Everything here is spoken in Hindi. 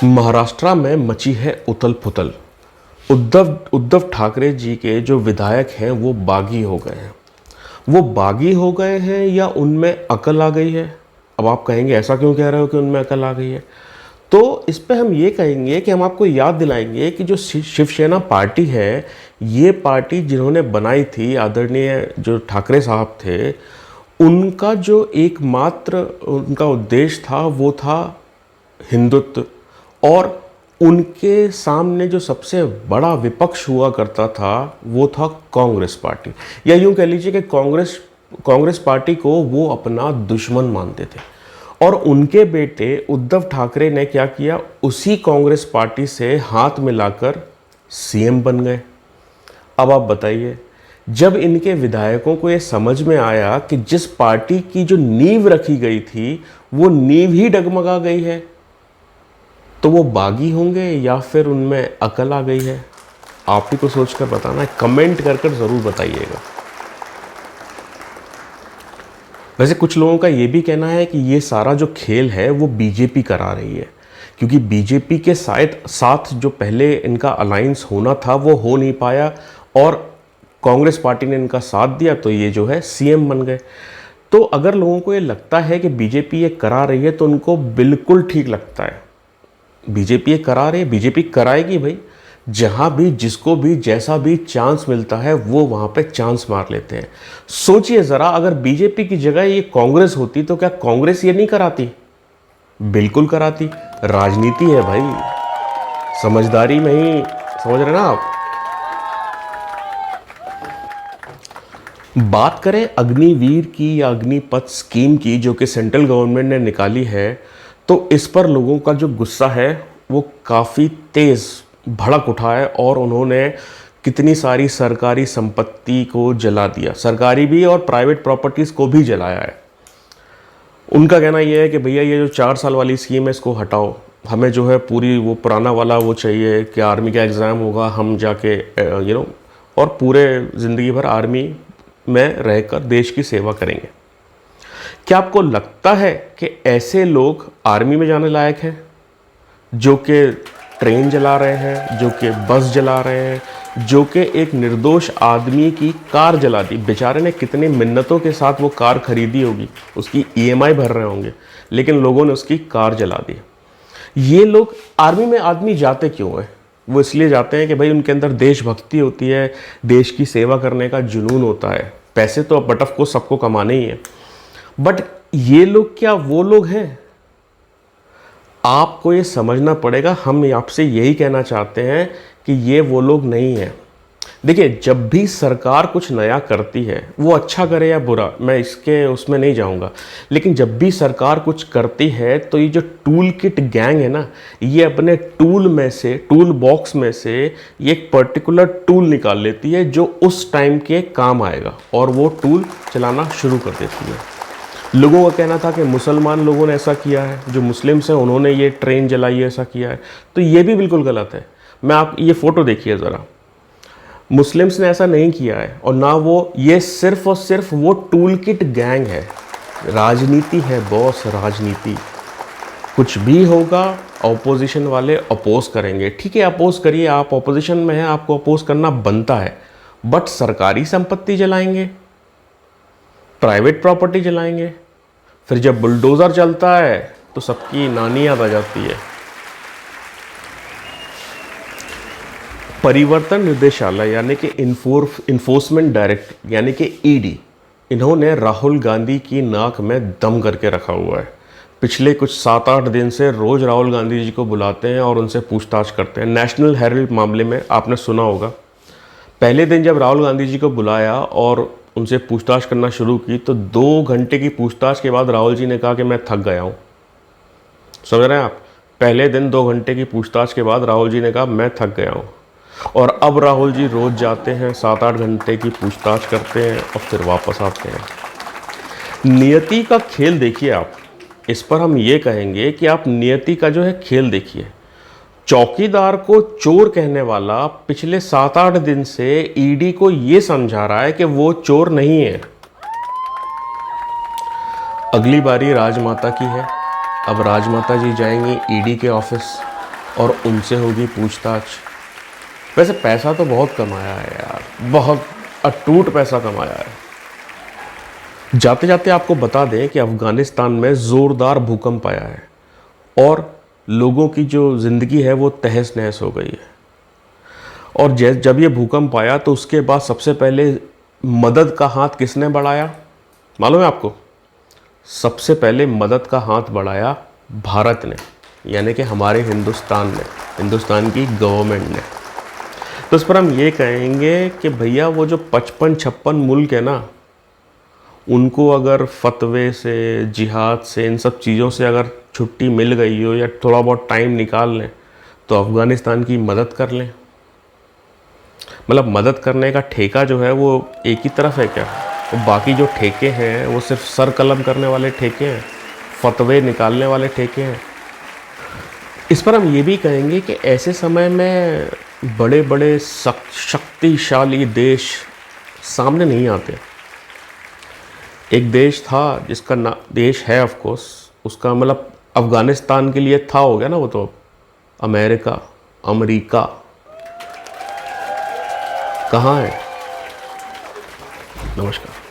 महाराष्ट्र में मची है उथल पुथल। उद्धव ठाकरे जी के जो विधायक हैं वो बागी हो गए हैं। वो बागी हो गए हैं या उनमें अकल आ गई है? अब आप कहेंगे ऐसा क्यों कह रहे हो कि उनमें अकल आ गई है? तो इस पे हम ये कहेंगे कि हम आपको याद दिलाएंगे कि जो शिवसेना पार्टी है, ये पार्टी जिन्होंने बनाई थी, आदरणीय जो ठाकरे साहब थे, उनका जो एकमात्र उनका उद्देश्य था वो था हिंदुत्व। और उनके सामने जो सबसे बड़ा विपक्ष हुआ करता था वो था कांग्रेस पार्टी, या यूं कह लीजिए कि कांग्रेस पार्टी को वो अपना दुश्मन मानते थे। और उनके बेटे उद्धव ठाकरे ने क्या किया, उसी कांग्रेस पार्टी से हाथ मिलाकर सीएम बन गए। अब आप बताइए, जब इनके विधायकों को ये समझ में आया कि जिस पार्टी की जो नींव रखी गई थी वो नींव ही डगमगा गई है, तो वो बागी होंगे या फिर उनमें अकल आ गई है? आप ही को सोचकर बताना है, कमेंट कर ज़रूर बताइएगा। वैसे कुछ लोगों का ये भी कहना है कि ये सारा जो खेल है वो बीजेपी करा रही है, क्योंकि बीजेपी के साथ जो पहले इनका अलायंस होना था वो हो नहीं पाया और कांग्रेस पार्टी ने इनका साथ दिया, तो ये जो है सीएम बन गए। तो अगर लोगों को ये लगता है कि बीजेपी ये करा रही है तो उनको बिल्कुल ठीक लगता है। बीजेपी ये करा रही है, बीजेपी कराएगी भाई। जहां भी जिसको भी जैसा भी चांस मिलता है वो वहां पे चांस मार लेते हैं। सोचिए ज़रा, अगर बीजेपी की जगह ये कांग्रेस होती तो क्या कांग्रेस ये नहीं कराती? बिल्कुल कराती। राजनीति है भाई, समझदारी में ही, समझ रहे ना आप। बात करें अग्निवीर की या अग्निपथ स्कीम की, जो कि सेंट्रल गवर्नमेंट ने निकाली है, तो इस पर लोगों का जो गुस्सा है वो काफ़ी तेज़ भड़क उठा है और उन्होंने कितनी सारी सरकारी संपत्ति को जला दिया, सरकारी भी और प्राइवेट प्रॉपर्टीज़ को भी जलाया है। उनका कहना यह है कि भैया ये जो 4 साल वाली स्कीम है इसको हटाओ, हमें जो है पूरी वो पुराना वाला वो चाहिए कि आर्मी का एग्ज़ाम होगा, हम जाके और पूरे ज़िंदगी भर आर्मी में रहकर देश की सेवा करेंगे। क्या आपको लगता है कि ऐसे लोग आर्मी में जाने लायक हैं, जो कि ट्रेन जला रहे हैं, जो कि बस जला रहे हैं, जो कि एक निर्दोष आदमी की कार जला दी? बेचारे ने कितनी मिन्नतों के साथ वो कार खरीदी होगी, उसकी ईएमआई भर रहे होंगे, लेकिन लोगों ने उसकी कार जला दी। ये लोग आर्मी में आदमी जाते क्यों है? वो इसलिए जाते हैं कि भाई उनके अंदर देशभक्ति होती है, देश की सेवा करने का जुनून होता है। पैसे तो बट ऑफ कोर्स सबको कमाने ही है, बट ये लोग क्या वो लोग हैं? आपको ये समझना पड़ेगा। हम आपसे यही कहना चाहते हैं कि ये वो लोग नहीं हैं। देखिए, जब भी सरकार कुछ नया करती है, वो अच्छा करे या बुरा, मैं इसके उसमें नहीं जाऊंगा, लेकिन जब भी सरकार कुछ करती है तो ये जो टूल किट गैंग है ना, ये अपने टूल बॉक्स में से ये एक पर्टिकुलर टूल निकाल लेती है जो उस टाइम के काम आएगा और वो टूल चलाना शुरू कर देती है। लोगों का कहना था कि मुसलमान लोगों ने ऐसा किया है, जो मुस्लिम्स हैं उन्होंने ये ट्रेन जलाई है, ऐसा किया है, तो ये भी बिल्कुल गलत है। मैं आप ये फ़ोटो देखिए ज़रा, मुस्लिम्स ने ऐसा नहीं किया है, और ना वो, ये सिर्फ और सिर्फ वो टूल किट गैंग है। राजनीति है बॉस, राजनीति। कुछ भी होगा, ऑपोजिशन वाले अपोज करेंगे, ठीक है, अपोज करिए, आप ऑपोजिशन में हैं, आपको अपोज करना बनता है, बट सरकारी संपत्ति जलाएंगे, प्राइवेट प्रॉपर्टी जलाएंगे, फिर जब बुलडोज़र चलता है तो सबकी नानी याद आ जाती है। परिवर्तन निदेशालय यानी कि इन्फोर्समेंट डायरेक्टर यानी कि ईडी, इन्होंने राहुल गांधी की नाक में दम करके रखा हुआ है। पिछले कुछ 7-8 दिन से रोज़ राहुल गांधी जी को बुलाते हैं और उनसे पूछताछ करते हैं। नेशनल हेराल्ड मामले में आपने सुना होगा, पहले दिन जब राहुल गांधी जी को बुलाया और उनसे पूछताछ करना शुरू की, तो 2 घंटे की पूछताछ के बाद राहुल जी ने कहा कि मैं थक गया हूँ। समझ रहे हैं आप? पहले दिन 2 घंटे की पूछताछ के बाद राहुल जी ने कहा मैं थक गया हूँ, और अब राहुल जी रोज़ जाते हैं, 7-8 घंटे की पूछताछ करते हैं और फिर वापस आते हैं। नियति का खेल देखिए आप। इस पर हम ये कहेंगे कि आप नियति का जो है खेल देखिए। चौकीदार को चोर कहने वाला पिछले 7-8 दिन से ईडी को ये समझा रहा है कि वो चोर नहीं है। अगली बारी राजमाता की है। अब राजमाता जी जाएंगी ईडी के ऑफिस, और उनसे होगी पूछताछ। वैसे पैसा तो बहुत कमाया है यार, बहुत अटूट पैसा कमाया है। जाते जाते आपको बता दें कि अफ़गानिस्तान में ज़ोरदार भूकंप आया है और लोगों की जो ज़िंदगी है वो तहस नहस हो गई है। और जब ये भूकंप आया तो उसके बाद सबसे पहले मदद का हाथ किसने बढ़ाया मालूम है आपको? सबसे पहले मदद का हाथ बढ़ाया भारत ने, यानी कि हमारे हिंदुस्तान ने, हिंदुस्तान की गवर्नमेंट ने। तो इस पर हम ये कहेंगे कि भैया वो जो 55-56 मुल्क है ना, उनको अगर फतवे से, जिहाद से, इन सब चीज़ों से अगर छुट्टी मिल गई हो या थोड़ा बहुत टाइम निकाल लें तो अफ़गानिस्तान की मदद कर लें। मतलब मदद करने का ठेका जो है वो एक ही तरफ है क्या? वो बाकी जो ठेके हैं वो सिर्फ सर कलम करने वाले ठेके हैं, फतवे निकालने वाले ठेके हैं। इस पर हम ये भी कहेंगे कि ऐसे समय में बड़े बड़े शक्तिशाली देश सामने नहीं आते। एक देश था जिसका देश है ऑफ कोर्स, उसका मतलब अफ़गानिस्तान के लिए था, हो गया ना वो तो, अमेरिका। अमेरिका कहाँ है? नमस्कार।